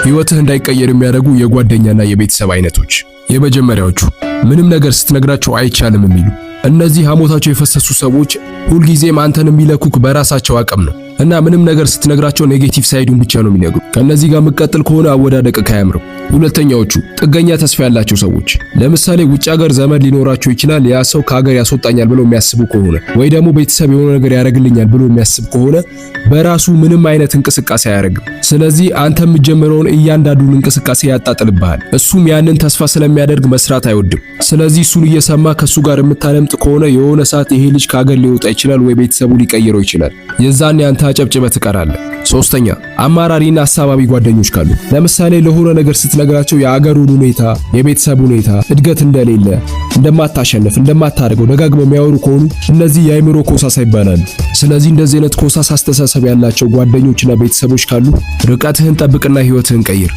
ህይወትህ እንዳይቀየር የሚያደርጉ የጓደኛና የቤተሰብ አይነቶች። የመጀመሪያዎቹ ምንም ነገር ስትነግራቸው አይቻልም የሚሉ። እነዚህ ሐሞታቸው የፈሰሱ ሰዎች ሁልጊዜም አንተን የሚለኩክ በራሳቸው አቅም ነው እና ምንም ነገር ስትነግራቸው ኔጌቲቭ ሳይዱን ብቻ ነው የሚነግሩ። ከነዚህ ጋር መቀጠል ከሆነ አወዳደቅህ አያምርም። ሁለተኛዎቹ ጥገኛ ተስፋ ያላቸው ሰዎች። ለምሳሌ ውጭ ሀገር ዘመድ ሊኖራቸው ይችላል። ያ ሰው ከሀገር ያስወጣኛል ብለው የሚያስቡ ከሆነ ወይ ደግሞ ቤተሰብ የሆነ ነገር ያደርግልኛል ብሎ የሚያስብ ከሆነ በራሱ ምንም አይነት እንቅስቃሴ አያደርግም። ስለዚህ አንተ የምትጀምረውን እያንዳንዱን እንቅስቃሴ ያጣጥልብሃል። እሱም ያንን ተስፋ ስለሚያደርግ መስራት አይወድም። ስለዚህ እሱን እየሰማ ከሱ ጋር የምታለምጥ ከሆነ የሆነ ሰዓት ይሄ ልጅ ከሀገር ሊወጣ ይችላል ወይ ቤተሰቡ ሊቀይረው ይችላል። የዛኔ አንተ አጨብጭበህ ትቀራለህ። ሶስተኛ አማራሪና አሳባቢ ጓደኞች ካሉ። ለምሳሌ ለሆነ ነገር ስትነግራቸው የአገሩን ሁኔታ፣ የቤተሰብ ሁኔታ፣ እድገት እንደሌለ፣ እንደማታሸንፍ፣ እንደማታደርገው ደጋግመው የሚያወሩ ከሆኑ እነዚህ የአእምሮ ኮሳሳ ይባላሉ። ስለዚህ እንደዚህ አይነት ኮሳሳ አስተሳሰብ ያላቸው ጓደኞችና ቤተሰቦች ካሉ ርቀትህን ጠብቅና ህይወትህን ቀይር።